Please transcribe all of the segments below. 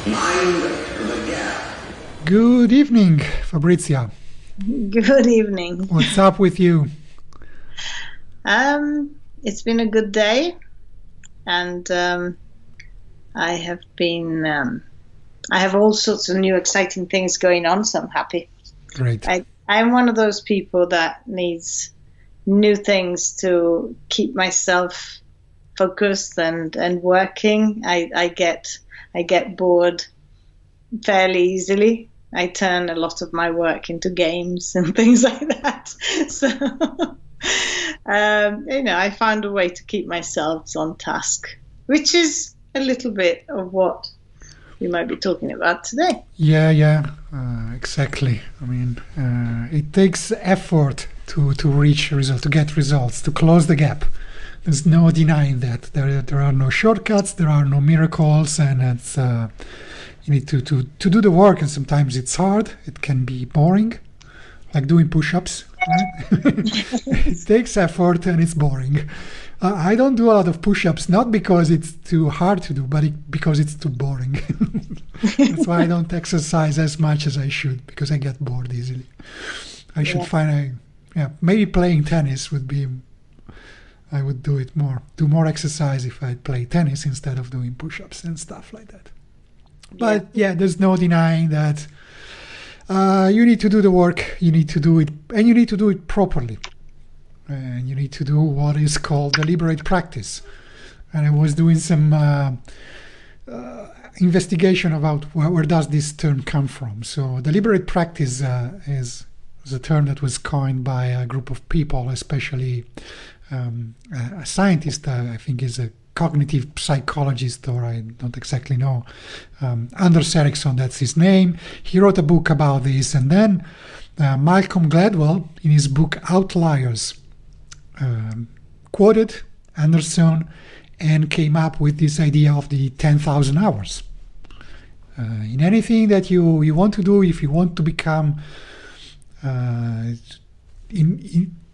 Mind the gap. Good evening, Fabrizia. Good evening. What's up with you? It's been a good day, and I have been. I have all sorts of new exciting things going on, so I'm happy. Great. I'm one of those people that needs new things to keep myself focused and working. I get bored fairly easily. I turn a lot of my work into games and things like that. So, I found a way to keep myself on task, which is a little bit of what we might be talking about today. Yeah, exactly. I mean, it takes effort to reach results, to get results, to close the gap. There's no denying that. There are no shortcuts, there are no miracles, and it's you need to do the work, and sometimes it's hard. It can be boring, like doing push-ups. Right? It takes effort and it's boring. I don't do a lot of push-ups, not because it's too hard to do, but because it's too boring. That's why I don't exercise as much as I should, because I get bored easily. I should find maybe playing tennis would be. I would do it more. Do more exercise if I play tennis instead of doing push-ups and stuff like that. But yeah, there's no denying that you need to do the work, you need to do it, and you need to do it properly. And you need to do what is called deliberate practice. And I was doing some investigation about where does this term come from. So deliberate practice is a term that was coined by a group of people, especially a scientist, I think is a cognitive psychologist, or I don't exactly know. Anders Ericsson, that's his name. He wrote a book about this, and then Malcolm Gladwell, in his book Outliers, quoted Anderson and came up with this idea of the 10,000 hours. In anything that you want to do, if you want to become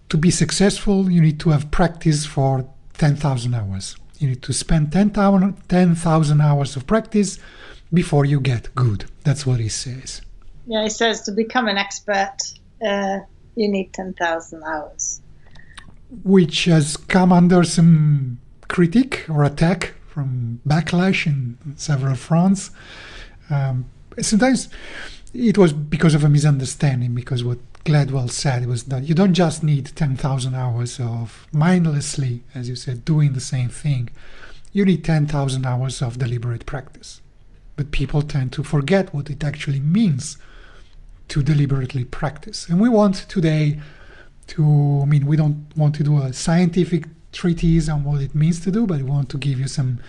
to be successful, you need to have practice for 10,000 hours. You need to spend 10,000 hours of practice before you get good. That's what he says. Yeah, he says to become an expert, you need 10,000 hours. Which has come under some critique or attack from backlash in several fronts. Sometimes it was because of a misunderstanding, because what Gladwell said was that you don't just need 10,000 hours of mindlessly, as you said, doing the same thing. You need 10,000 hours of deliberate practice. But people tend to forget what it actually means to deliberately practice. And we want today we don't want to do a scientific treatise on what it means to do, but we want to give you some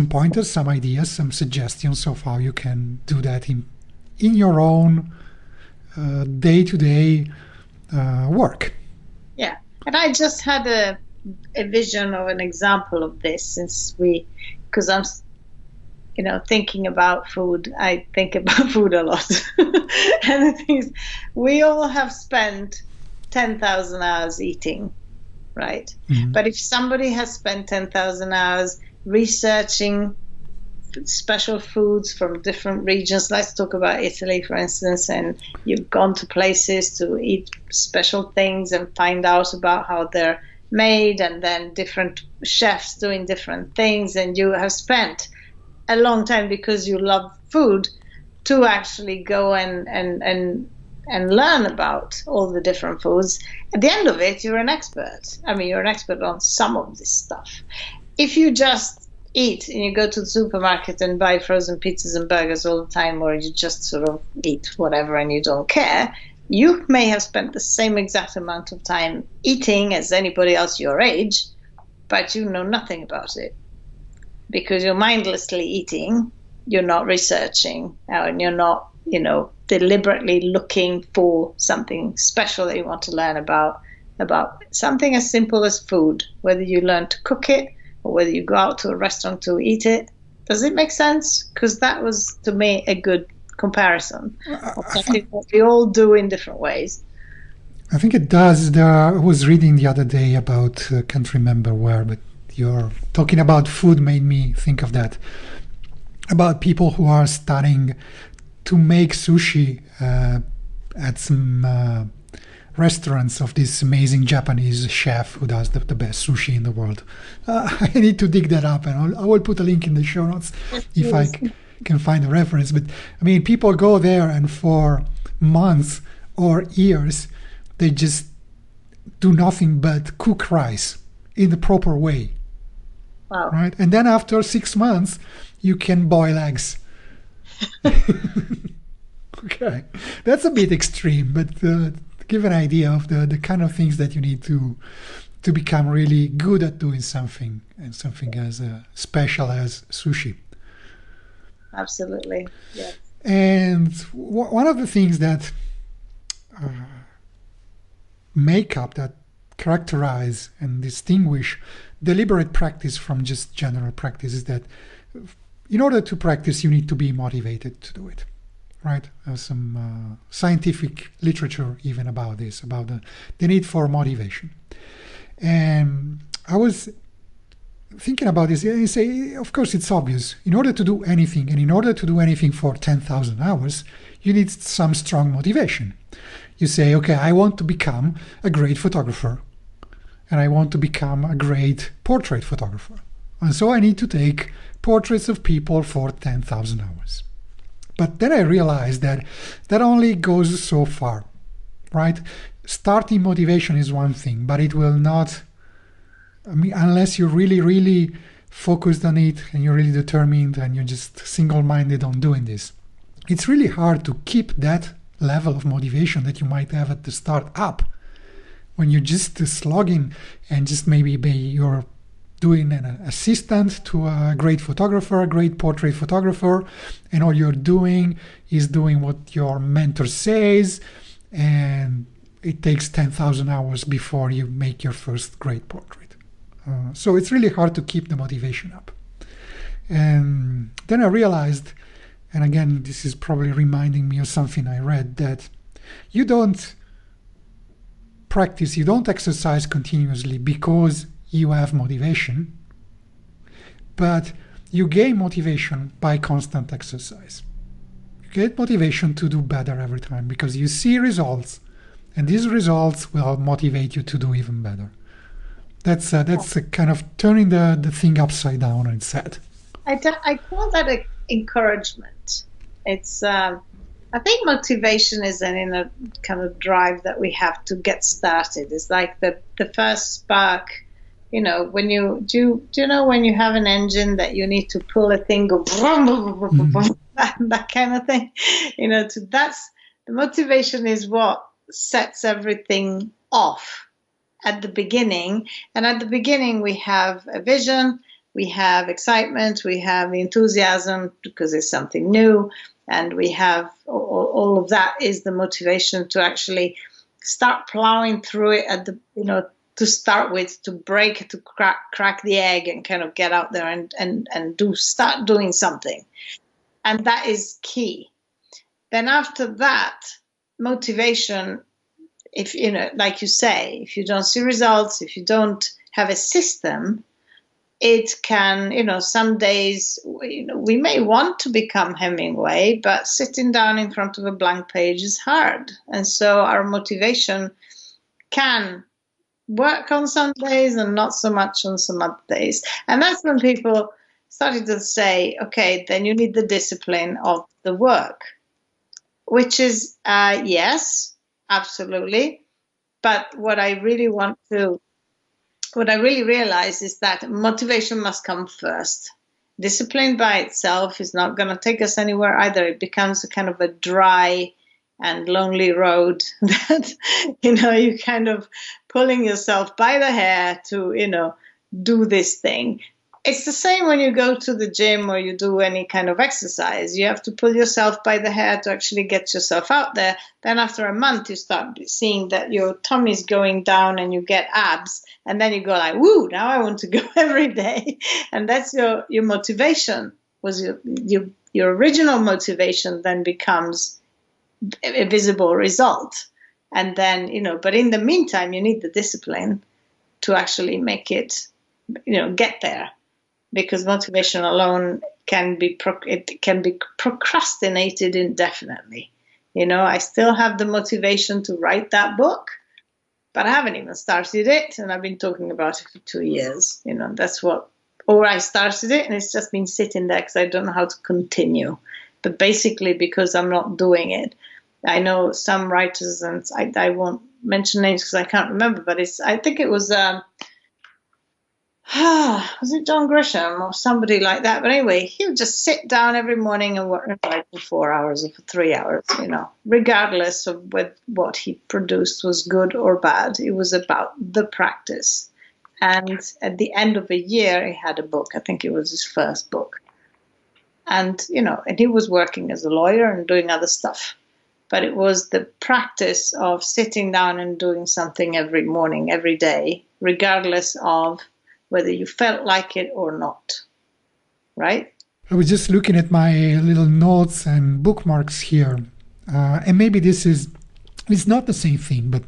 pointers, some ideas, some suggestions of how you can do that in your own day-to-day work. Yeah, and I just had a vision of an example of this, because I'm, thinking about food. I think about food a lot, and the thing is, we all have spent 10,000 hours eating, right? Mm-hmm. But if somebody has spent 10,000 hours researching special foods from different regions, let's talk about Italy, for instance, and you've gone to places to eat special things and find out about how they're made, and then different chefs doing different things, and you have spent a long time because you love food to actually go and learn about all the different foods. At the end of it, you're an expert. I mean, you're an expert on some of this stuff. If you just eat and you go to the supermarket and buy frozen pizzas and burgers all the time, or you just sort of eat whatever and you don't care, you may have spent the same exact amount of time eating as anybody else your age, but you know nothing about it because you're mindlessly eating. You're not researching, and you're not, deliberately looking for something special that you want to learn about something as simple as food, whether you learn to cook it or whether you go out to a restaurant to eat it. Does it make sense? Because that was, to me, a good comparison of something that we all do in different ways. I think it does. I was reading the other day about, can't remember where, but you're talking about food made me think of that. about people who are starting to make sushi at some restaurants of this amazing Japanese chef who does the best sushi in the world. I need to dig that up, and I will put a link in the show notes if I can find a reference. But I mean, people go there, and for months or years, they just do nothing but cook rice in the proper way. Wow. Right? And then after 6 months, you can boil eggs. Okay. That's a bit extreme, but to give an idea of the kind of things that you need to become really good at doing something, and something as special as sushi. Absolutely. Yeah. And one of the things that that characterize and distinguish deliberate practice from just general practice is that in order to practice, you need to be motivated to do it, right? There's some scientific literature even about this, about the need for motivation. And I was thinking about this, and you say, of course, it's obvious. In order to do anything, and in order to do anything for 10,000 hours, you need some strong motivation. You say, okay, I want to become a great photographer, and I want to become a great portrait photographer. And so I need to take portraits of people for 10,000 hours. But then I realized that only goes so far, right? Starting motivation is one thing, but it will not, I mean, unless you're really, really focused on it, and you're really determined, and you're just single-minded on doing this. It's really hard to keep that level of motivation that you might have at the start up when you're just slogging, and just maybe you're doing an assistant to a great photographer, a great portrait photographer, and all you're doing is doing what your mentor says, and it takes 10,000 hours before you make your first great portrait. So it's really hard to keep the motivation up. And then I realized, and again, this is probably reminding me of something I read, that you don't practice, you don't exercise continuously because you have motivation, but you gain motivation by constant exercise. You get motivation to do better every time because you see results, and these results will motivate you to do even better. That's a kind of turning the thing upside down on its head. I call that encouragement. It's I think motivation is an inner kind of drive that we have to get started. It's like the first spark. You know, when do you know when you have an engine that you need to pull a thing, go that kind of thing. You know, that's the motivation is what sets everything off at the beginning. And at the beginning, we have a vision, we have excitement, we have enthusiasm because it's something new, and we have all of that is the motivation to actually start plowing through it at the, you know, to start with, to break, to crack the egg and kind of get out there and start doing something. And that is key. Then after that, motivation, if, you know, like you say, if you don't see results, if you don't have a system, it can, you know, some days, you know, we may want to become Hemingway, but sitting down in front of a blank page is hard. And so our motivation can work on some days and not so much on some other days. And that's when people started to say, okay, then you need the discipline of the work, which is, yes, absolutely. But what I really realize is that motivation must come first. Discipline by itself is not going to take us anywhere either. It becomes a kind of a dry and lonely road that, you know, you kind of pulling yourself by the hair to, you know, do this thing. It's the same when you go to the gym or you do any kind of exercise. You have to pull yourself by the hair to actually get yourself out there. Then after a month, you start seeing that your tummy's going down and you get abs. And then you go like, woo, now I want to go every day. And that's your motivation. Was your original motivation then becomes a visible result. And then, you know, but in the meantime, you need the discipline to actually make it, you know, get there. because motivation alone can be procrastinated indefinitely. I still have the motivation to write that book, but I haven't even started it, and I've been talking about it for 2 years. Or I started it and it's just been sitting there because I don't know how to continue. But basically because I'm not doing it. I know some writers, and I won't mention names because I can't remember, but I think it was was it John Grisham or somebody like that? But anyway, he would just sit down every morning and write for 4 hours or for 3 hours, regardless of what he produced was good or bad. It was about the practice. And at the end of a year, he had a book. I think it was his first book. And, and he was working as a lawyer and doing other stuff. But it was the practice of sitting down and doing something every morning, every day, regardless of whether you felt like it or not. Right? I was just looking at my little notes and bookmarks here. And maybe it's not the same thing, but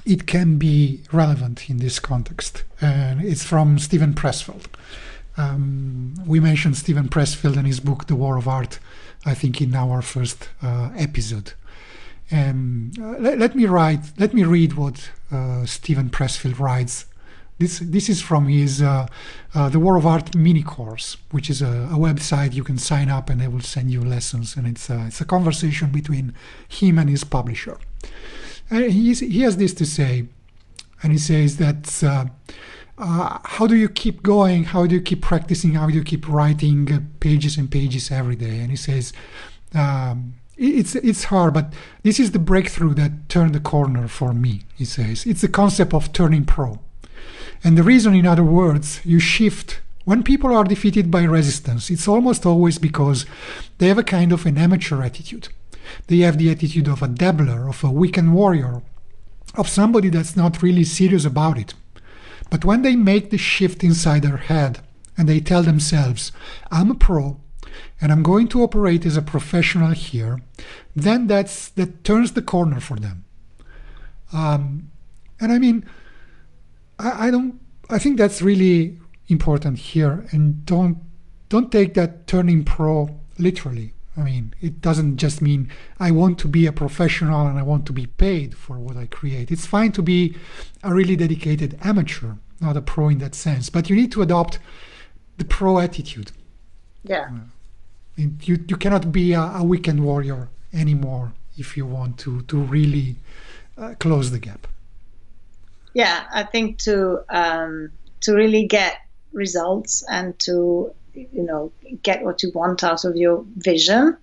it can be relevant in this context. And it's from Steven Pressfield. We mentioned Steven Pressfield and his book, The War of Art, I think in our first episode. Let me read what Steven Pressfield writes. This is from his The War of Art mini course, which is a website you can sign up and they will send you lessons. And it's a conversation between him and his publisher. He has this to say, and he says that how do you keep going? How do you keep practicing? How do you keep writing pages and pages every day? And he says, it's hard, but this is the breakthrough that turned the corner for me, he says. It's the concept of turning pro. And the reason, in other words, you shift. When people are defeated by resistance, it's almost always because they have a kind of an amateur attitude. They have the attitude of a dabbler, of a weekend warrior, of somebody that's not really serious about it. But when they make the shift inside their head and they tell themselves, I'm a pro and I'm going to operate as a professional here, then that turns the corner for them. And I mean, I think that's really important here, and don't take that turning pro literally. I mean, it doesn't just mean I want to be a professional and I want to be paid for what I create. It's fine to be a really dedicated amateur, not a pro in that sense, but you need to adopt the pro attitude. Yeah. You cannot be a weekend warrior anymore if you want to really close the gap. Yeah, I think to really get results and to get what you want out of your vision,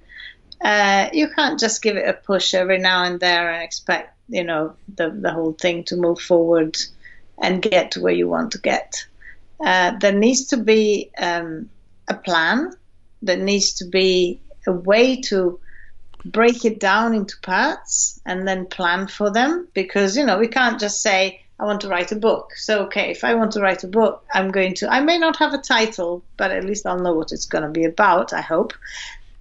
you can't just give it a push every now and there and expect the whole thing to move forward and get to where you want to get. There needs to be a plan. There needs to be a way to break it down into parts and then plan for them, because we can't just say I want to write a book. So, okay, if I want to write a book, I may not have a title, but at least I'll know what it's going to be about, I hope.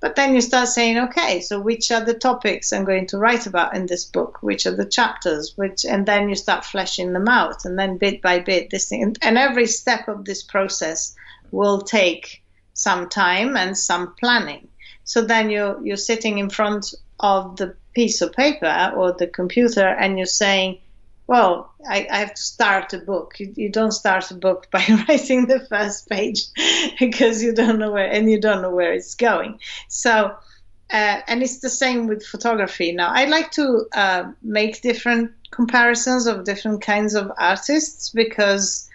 But then you start saying, okay, so which are the topics I'm going to write about in this book? Which are the chapters? And then you start fleshing them out. And then bit by bit, this thing, and every step of this process will take some time and some planning. So then you're sitting in front of the piece of paper or the computer and you're saying, well, I have to start a book. You don't start a book by writing the first page because you don't know where it's going. So, and it's the same with photography. Now, I like to make different comparisons of different kinds of artists because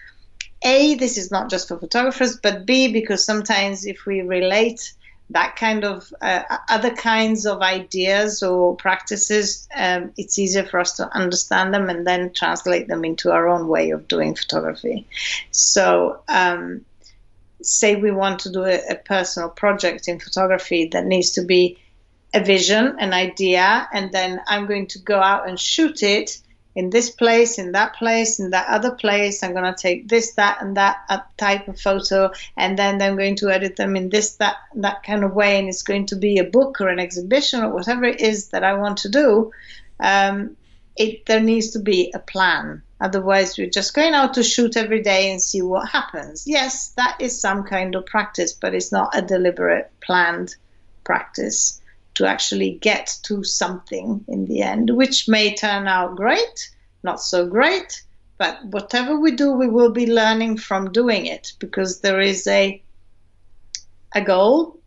A, this is not just for photographers, but B, because sometimes if we relate that kind of other kinds of ideas or practices, it's easier for us to understand them and then translate them into our own way of doing photography. So say we want to do a personal project in photography that needs to be a vision, an idea, and then I'm going to go out and shoot it in this place, in that other place. I'm going to take this, that, and that type of photo, and then I'm going to edit them in this, that kind of way, and it's going to be a book or an exhibition or whatever it is that I want to do. There needs to be a plan. Otherwise, we're just going out to shoot every day and see what happens. Yes, that is some kind of practice, but it's not a deliberate, planned practice to actually get to something in the end, which may turn out great, not so great, but whatever we do, we will be learning from doing it, because there is a goal,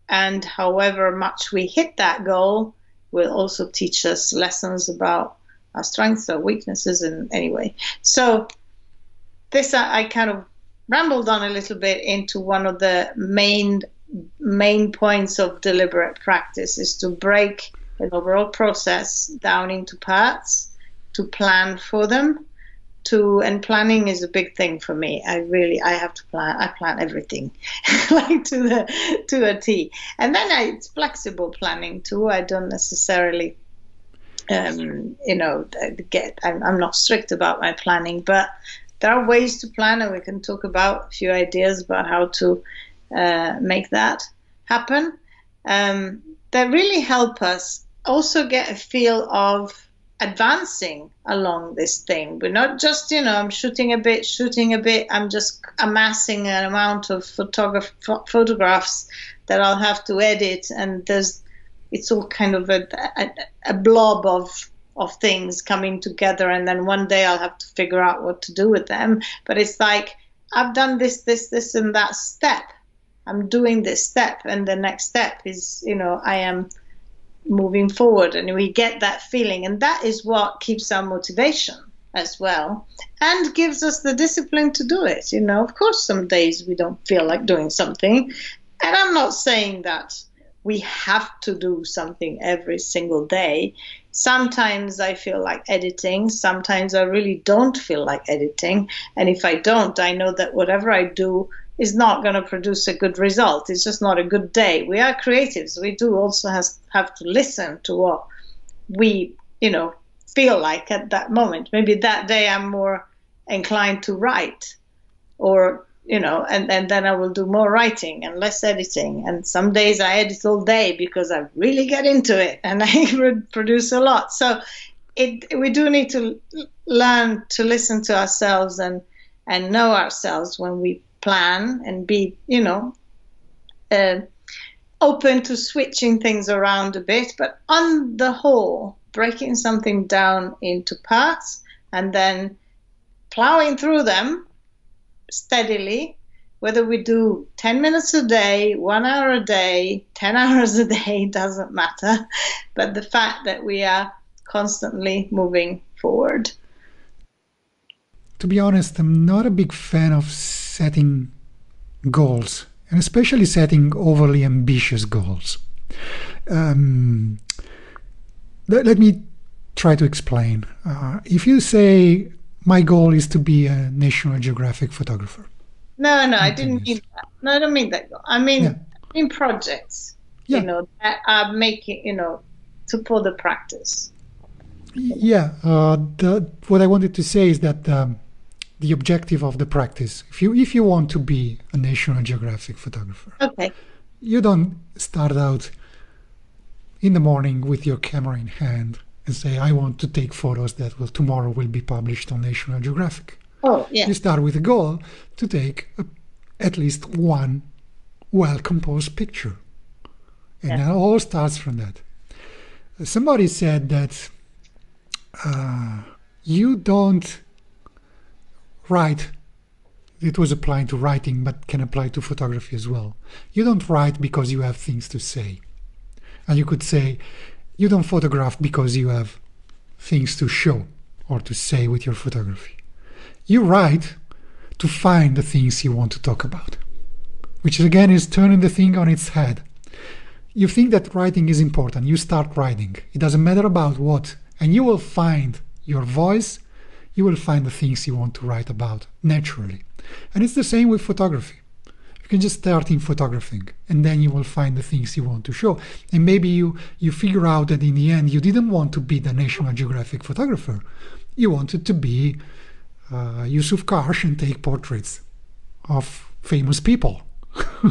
and however much we hit that goal will also teach us lessons about our strengths, our weaknesses, and anyway. So this I kind of rambled on a little bit into one of the main points of deliberate practice is to break an overall process down into parts, to plan for them, and planning is a big thing for me. I have to plan. I plan everything like to a T. And then it's flexible planning too. I don't necessarily I'm not strict about my planning, but there are ways to plan, and we can talk about a few ideas about how to make that happen. That really help us also get a feel of advancing along this thing. We're not just, I'm shooting a bit, I'm just amassing an amount of photographs that I'll have to edit, and it's all kind of a blob of things coming together, and then one day I'll have to figure out what to do with them. But it's like, I've done this, and that step. I'm doing this step, and the next step is, I am moving forward, and we get that feeling, and that is what keeps our motivation as well, and gives us the discipline to do it. Of course, some days we don't feel like doing something, and I'm not saying that we have to do something every single day. Sometimes I feel like editing, sometimes I really don't feel like editing, and if I don't, I know that whatever I do is not going to produce a good result. It's just not a good day. We are creatives. We do also have to listen to what we, feel like at that moment. Maybe that day I'm more inclined to write, or, and then I will do more writing and less editing. And some days I edit all day because I really get into it and I produce a lot. So we do need to learn to listen to ourselves and know ourselves when we plan, and be, open to switching things around a bit, but on the whole, breaking something down into parts and then plowing through them steadily, whether we do 10 minutes a day, 1 hour a day, 10 hours a day, doesn't matter, but the fact that we are constantly moving forward. To be honest, I'm not a big fan of setting goals, and especially setting overly ambitious goals. Let me try to explain. If you say, my goal is to be a National Geographic photographer. No, I didn't mean that. No, I don't mean that goal. I mean projects, that are making, for the practice. Yeah, what I wanted to say is that the objective of the practice, if you want to be a National Geographic photographer, okay, you don't start out in the morning with your camera in hand and say, I want to take photos that tomorrow will be published on National Geographic. Oh, yeah. You start with a goal to take at least one well-composed picture. And it all starts from that. Somebody said that you don't write. It was applying to writing, but can apply to photography as well. You don't write because you have things to say. And you could say, you don't photograph because you have things to show or to say with your photography. You write to find the things you want to talk about, which again is turning the thing on its head. You think that writing is important, you start writing. It doesn't matter about what, and you will find your voice, you will find the things you want to write about naturally. And it's the same with photography. You can just start in photographing, and then you will find the things you want to show. And maybe you figure out that in the end you didn't want to be the National Geographic photographer. You wanted to be Yusuf Karsh and take portraits of famous people.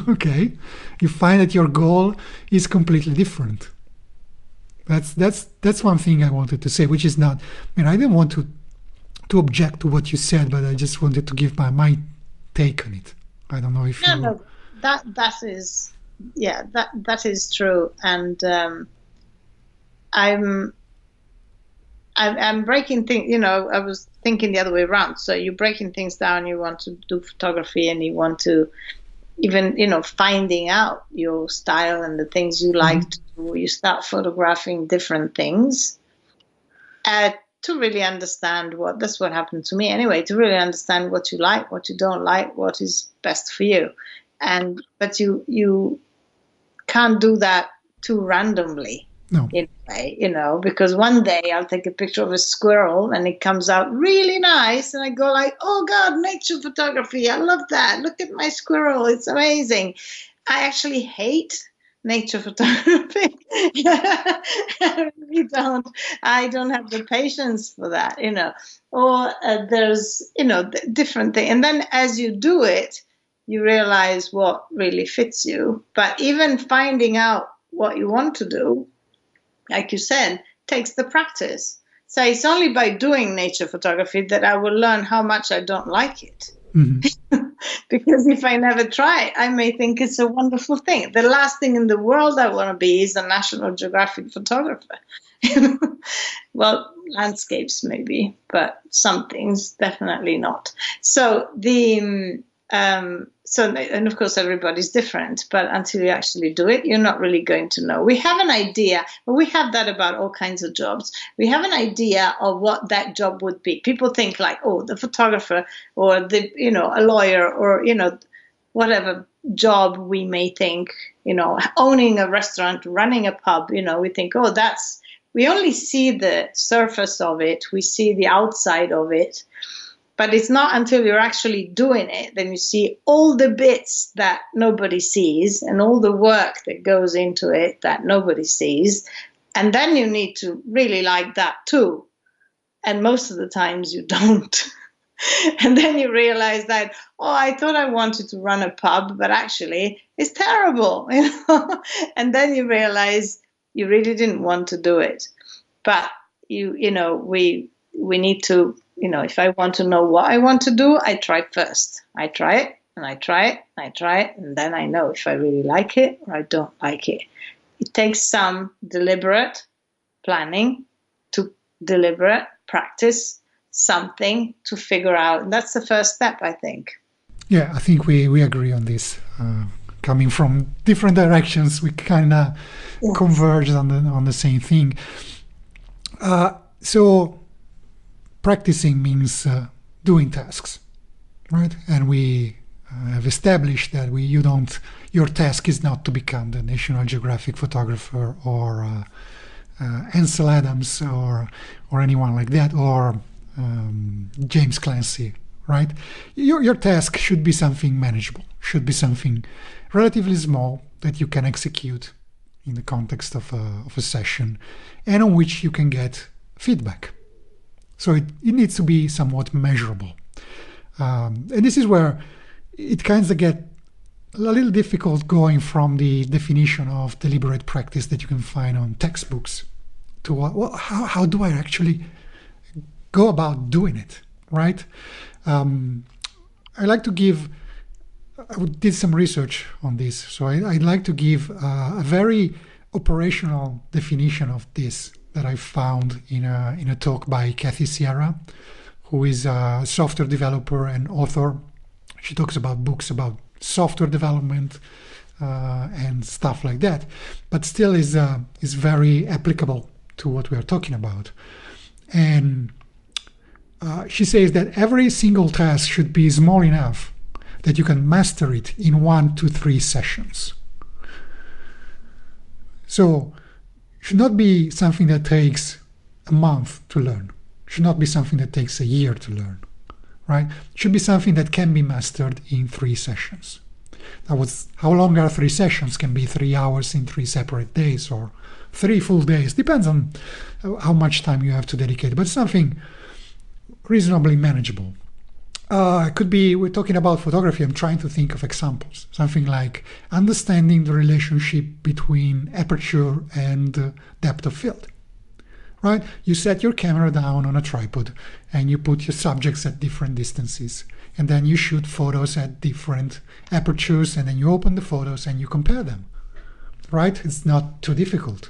Okay? You find that your goal is completely different. That's one thing I wanted to say, which is not, I didn't want to to object to what you said, but I just wanted to give my take on it. I don't know if you... No, that is, yeah, that is true, and I'm breaking things. I was thinking the other way around. So you're breaking things down. You want to do photography, and you want to even, finding out your style and the things you like to do. You start photographing different things to really understand that's what happened to me anyway, to really understand what you like, what you don't like, what is best for you. But you can't do that too randomly. No. In a way, because one day I'll take a picture of a squirrel and it comes out really nice, and I go like, oh God, nature photography, I love that. Look at my squirrel, it's amazing. I actually hate nature photography. I really don't. I don't have the patience for that, Or there's, different things. And then as you do it, you realize what really fits you. But even finding out what you want to do, like you said, takes the practice. So it's only by doing nature photography that I will learn how much I don't like it. Mm-hmm. Because if I never try, I may think it's a wonderful thing. The last thing in the world I want to be is a National Geographic photographer. Well, landscapes maybe, but some things definitely not. So and of course everybody's different, but until you actually do it, you're not really going to know. We have an idea, but we have that about all kinds of jobs. We have an idea of what that job would be. People think like, oh, the photographer, or a lawyer, or whatever job we may think, owning a restaurant, running a pub, we think, oh, we only see the surface of it, we see the outside of it. But it's not until you're actually doing it, then you see all the bits that nobody sees and all the work that goes into it that nobody sees. And then you need to really like that too. And most of the times you don't. And then you realize that, oh, I thought I wanted to run a pub, but actually it's terrible. And then you realize you really didn't want to do it. But we need to, if I want to know what I want to do, I try first. I try it, and I try it, and I try it, and then I know if I really like it or I don't like it. It takes some deliberate planning, to deliberate practice something to figure out. And that's the first step, I think. Yeah, I think we agree on this. Coming from different directions, we kind of converged on the same thing. So practicing means doing tasks, right? And we have established that your task is not to become the National Geographic photographer or Ansel Adams or anyone like that, or James Clancy, right? Your task should be something manageable, should be something relatively small that you can execute in the context of a session, and on which you can get feedback. So it needs to be somewhat measurable. And this is where it kind of get a little difficult, going from the definition of deliberate practice that you can find on textbooks to how do I actually go about doing it, right? I did some research on this, so I'd like to give a very operational definition of this that I found in a talk by Kathy Sierra, who is a software developer and author. She talks about books about software development and stuff like that, but still is very applicable to what we are talking about. And she says that every single task should be small enough that you can master it in 1 to 3 sessions. So should not be something that takes a month to learn. Should not be something that takes a year to learn, right? Should be something that can be mastered in 3 sessions. How long are 3 sessions? Can be 3 hours in 3 separate days, or 3 full days. Depends on how much time you have to dedicate, but something reasonably manageable. It could be, we're talking about photography, I'm trying to think of examples. Something like understanding the relationship between aperture and depth of field, right? You set your camera down on a tripod and you put your subjects at different distances. And then you shoot photos at different apertures, and then you open the photos and you compare them, right? It's not too difficult.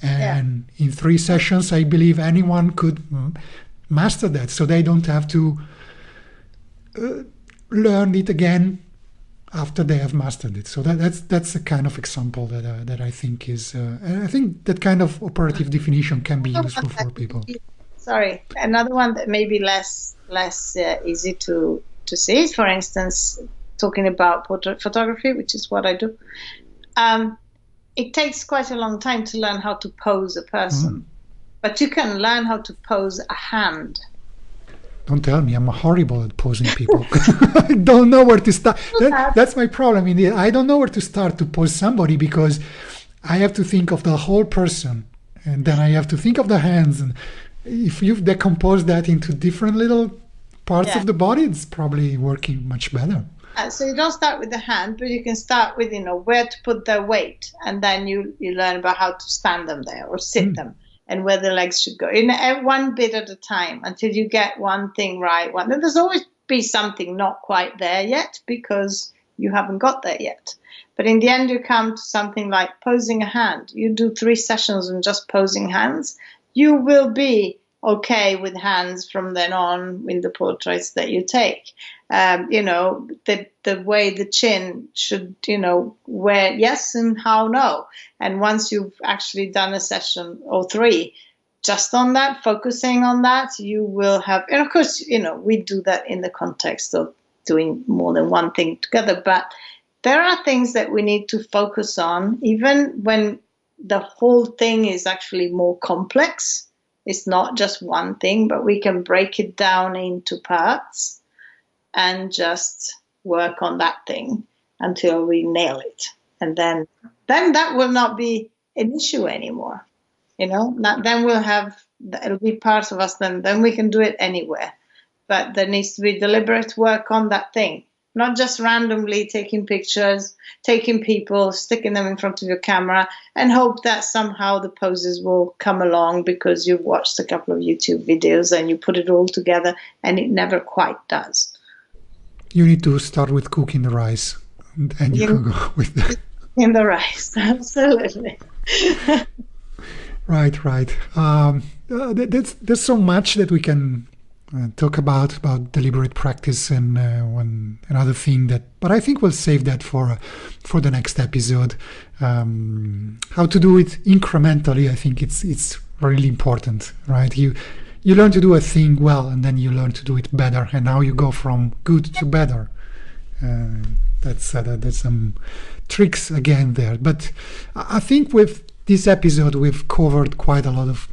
And in 3 sessions, I believe anyone could master that, so they don't have to learn it again after they have mastered it. So that's a kind of example that I think is, and I think that kind of operative definition can be useful for people. Sorry, another one that may be less easy to see is, for instance, talking about portrait photography, which is what I do. It takes quite a long time to learn how to pose a person, but you can learn how to pose a hand. Don't tell me, I'm horrible at posing people. I don't know where to start. That's my problem. I don't know where to start to pose somebody, because I have to think of the whole person, and then I have to think of the hands. And if you've decomposed that into different little parts of the body, it's probably working much better. So you don't start with the hand, but you can start with, where to put their weight, and then you learn about how to stand them there or sit them, and where the legs should go. One bit at a time until you get one thing right. There's always be something not quite there yet because you haven't got there yet. But in the end, you come to something like posing a hand. You do 3 sessions on just posing hands. You will be okay with hands from then on in the portraits that you take. The way the chin should, where yes and how no. And once you've actually done a session or 3 just on that, focusing on that, you will have, and of course, we do that in the context of doing more than one thing together, but there are things that we need to focus on, even when the whole thing is actually more complex. It's not just one thing, but we can break it down into parts and just work on that thing until we nail it. And then that will not be an issue anymore. Then it'll be part of us, then we can do it anywhere. But there needs to be deliberate work on that thing. Not just randomly taking pictures, taking people, sticking them in front of your camera, and hope that somehow the poses will come along because you've watched a couple of YouTube videos and you put it all together, and it never quite does. You need to start with cooking the rice, and you can go with that. In the rice, absolutely. Right. There's so much that we can talk about deliberate practice and another thing but I think we'll save that for the next episode. How to do it incrementally, I think it's really important, right? You learn to do a thing well, and then you learn to do it better, and now you go from good to better. That's some tricks again there, but I think with this episode we've covered quite a lot of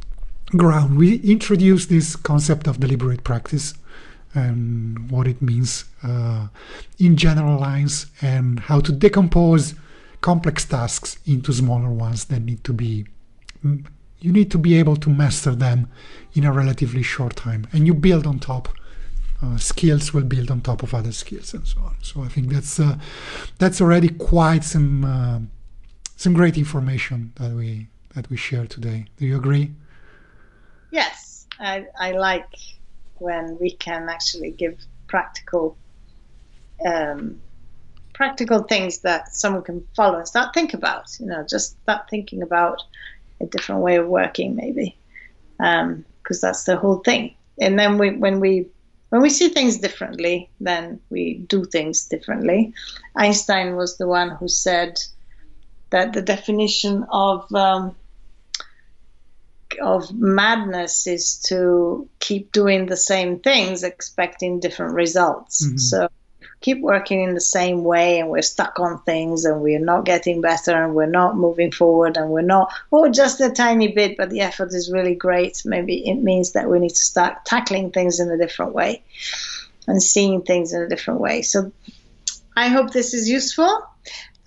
ground. We introduced this concept of deliberate practice and what it means in general lines, and how to decompose complex tasks into smaller ones that you need to be able to master them in a relatively short time, and you build on top. Skills will build on top of other skills and so on. So I think that's already quite some great information that we share today. Do you agree? Yes, I like when we can actually give practical things that someone can follow and start think about. Just start thinking about a different way of working, maybe, because that's the whole thing. And then when we see things differently, then we do things differently. Einstein was the one who said that the definition of madness is to keep doing the same things expecting different results. Mm-hmm. So keep working in the same way and we're stuck on things and we're not getting better and we're not moving forward and we're not, just a tiny bit, but the effort is really great. Maybe it means that we need to start tackling things in a different way and seeing things in a different way. So I hope this is useful.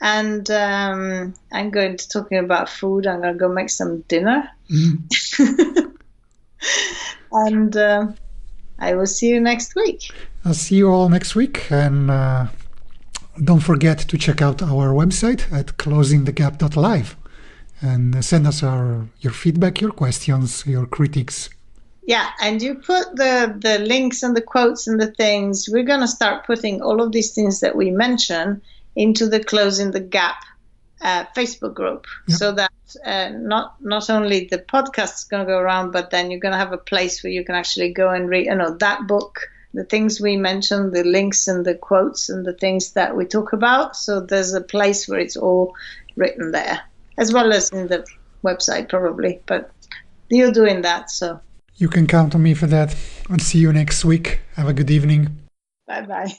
And I'm going to talking about food. I'm going to go make some dinner. Mm. And I will see you next week. I'll see you all next week. And don't forget to check out our website at closingthegap.live. and send us your feedback, your questions, your critiques. Yeah, and you put the links and the quotes and the things. We're going to start putting all of these things that we mention into the Closing the Gap Facebook group, so that not only the podcast is going to go around, but then you're going to have a place where you can actually go and read, that book, the things we mentioned, the links and the quotes and the things that we talk about. So there's a place where it's all written there, as well as in the website probably, but you're doing that, so. You can count on me for that. I'll see you next week. Have a good evening. Bye-bye.